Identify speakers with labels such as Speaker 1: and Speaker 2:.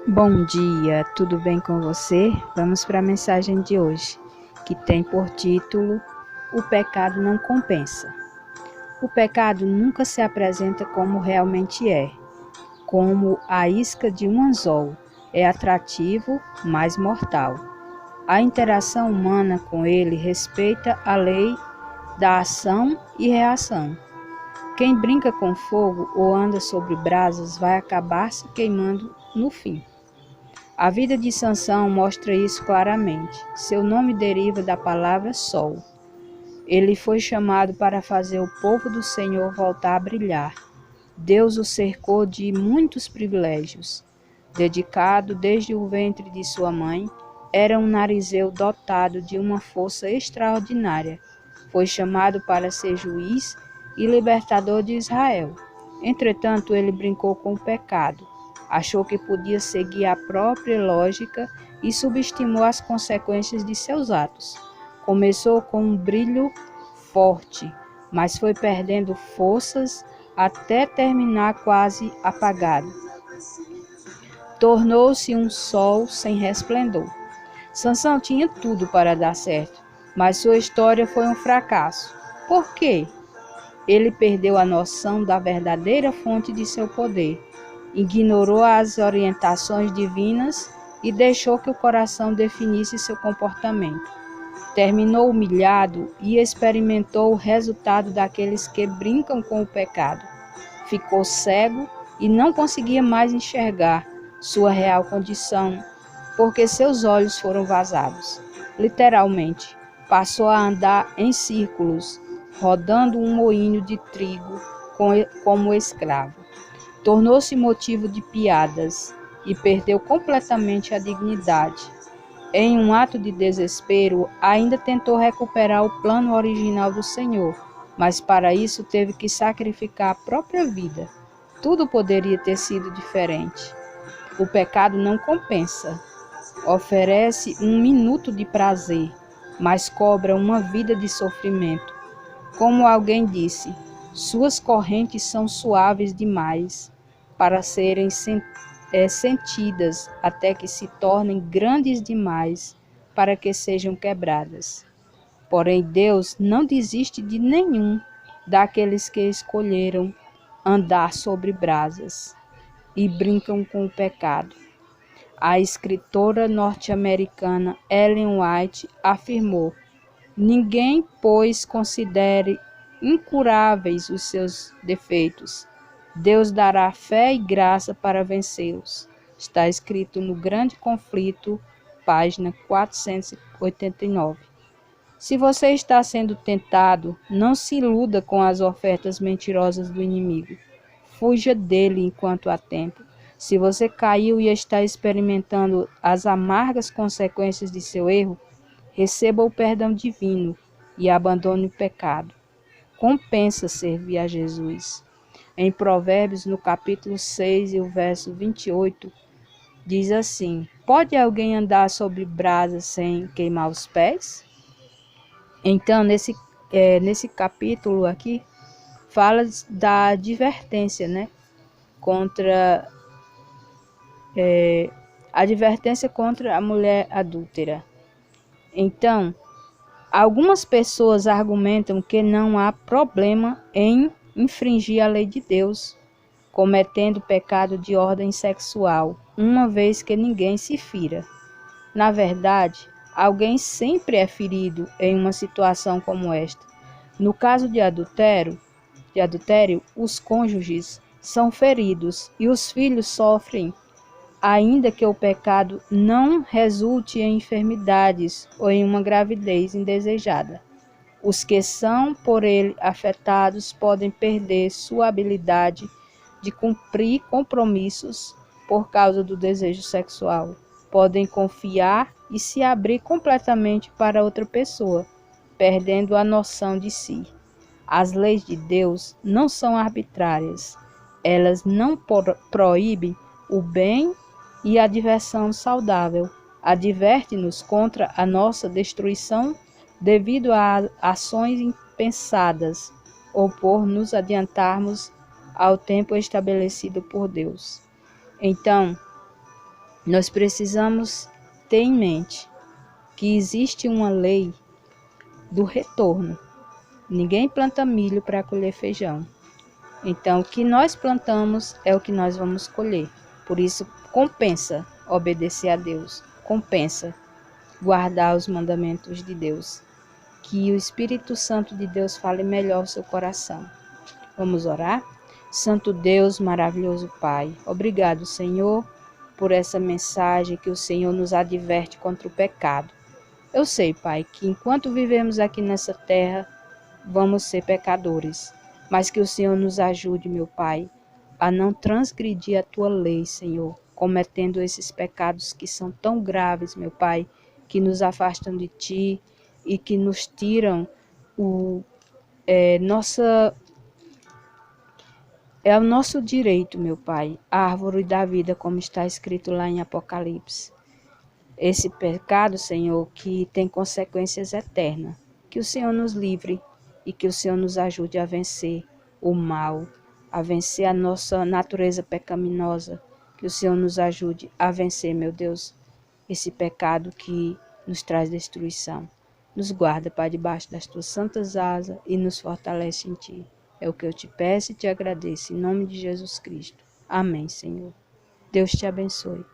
Speaker 1: Bom dia, tudo bem com você? Vamos para a mensagem de hoje, que tem por título: O pecado não compensa. O pecado nunca se apresenta como realmente é, como a isca de um anzol. É atrativo, mas mortal. A interação humana com ele respeita a lei da ação e reação. Quem brinca com fogo ou anda sobre brasas vai acabar se queimando no fim. A vida de Sansão mostra isso claramente. Seu nome deriva da palavra sol. Ele foi chamado para fazer o povo do Senhor voltar a brilhar. Deus o cercou de muitos privilégios. Dedicado desde o ventre de sua mãe, era um narizeu dotado de uma força extraordinária. Foi chamado para ser juiz e libertador de Israel. Entretanto, ele brincou com o pecado. Achou que podia seguir a própria lógica e subestimou as consequências de seus atos. Começou com um brilho forte, mas foi perdendo forças até terminar quase apagado. Tornou-se um sol sem resplendor. Sansão tinha tudo para dar certo, mas sua história foi um fracasso. Por quê? Ele perdeu a noção da verdadeira fonte de seu poder, ignorou as orientações divinas e deixou que o coração definisse seu comportamento. Terminou humilhado e experimentou o resultado daqueles que brincam com o pecado. Ficou cego e não conseguia mais enxergar sua real condição, porque seus olhos foram vazados. Literalmente, passou a andar em círculos, rodando um moinho de trigo como escravo. Tornou-se motivo de piadas e perdeu completamente a dignidade. Em um ato de desespero, ainda tentou recuperar o plano original do Senhor, mas para isso teve que sacrificar a própria vida. Tudo poderia ter sido diferente. O pecado não compensa. Oferece um minuto de prazer, mas cobra uma vida de sofrimento. Como alguém disse, suas correntes são suaves demais para serem sentidas, até que se tornem grandes demais para que sejam quebradas. Porém, Deus não desiste de nenhum daqueles que escolheram andar sobre brasas e brincam com o pecado. A escritora norte-americana Ellen White afirmou: ninguém, pois, considere incuráveis os seus defeitos. Deus dará fé e graça para vencê-los. Está escrito no Grande Conflito, página 489. Se você está sendo tentado, não se iluda com as ofertas mentirosas do inimigo. Fuja dele enquanto há tempo. Se você caiu e está experimentando as amargas consequências de seu erro, receba o perdão divino e abandone o pecado. Compensa servir a Jesus. Em Provérbios, no capítulo 6 e o verso 28, diz assim: pode alguém andar sobre brasas sem queimar os pés? Então, nesse capítulo aqui, fala da advertência, né? Advertência contra a mulher adúltera. Então, algumas pessoas argumentam que não há problema em infringir a lei de Deus, cometendo pecado de ordem sexual, uma vez que ninguém se fira. Na verdade, alguém sempre é ferido em uma situação como esta. No caso de adultério, os cônjuges são feridos e os filhos sofrem, ainda que o pecado não resulte em enfermidades ou em uma gravidez indesejada. Os que são por ele afetados podem perder sua habilidade de cumprir compromissos por causa do desejo sexual. Podem confiar e se abrir completamente para outra pessoa, perdendo a noção de si. As leis de Deus não são arbitrárias. Elas não proíbem o bem e a diversão saudável. Adverte-nos contra a nossa destruição devido a ações impensadas ou por nos adiantarmos ao tempo estabelecido por Deus. Então, Nós precisamos ter em mente que existe uma lei do retorno. Ninguém planta milho para colher feijão. Então, o que nós plantamos é o que nós vamos colher. Por isso, compensa obedecer a Deus. Compensa guardar os mandamentos de Deus. Que o Espírito Santo de Deus fale melhor o seu coração. Vamos orar? Santo Deus, maravilhoso Pai, obrigado, Senhor, por essa mensagem que o Senhor nos adverte contra o pecado. Eu sei, Pai, que enquanto vivemos aqui nessa terra, vamos ser pecadores, mas que o Senhor nos ajude, meu Pai, a não transgredir a Tua lei, Senhor, cometendo esses pecados que são tão graves, meu Pai, que nos afastam de Ti e que nos tiram É o nosso direito, meu Pai, a árvore da vida, como está escrito lá em Apocalipse. Esse pecado, Senhor, que tem consequências eternas. Que o Senhor nos livre e que o Senhor nos ajude a vencer o mal, a vencer a nossa natureza pecaminosa. Que o Senhor nos ajude a vencer, meu Deus, esse pecado que nos traz destruição. Nos guarda, Pai, debaixo das tuas santas asas e nos fortalece em Ti. É o que eu te peço e te agradeço, em nome de Jesus Cristo. Amém, Senhor. Deus te abençoe.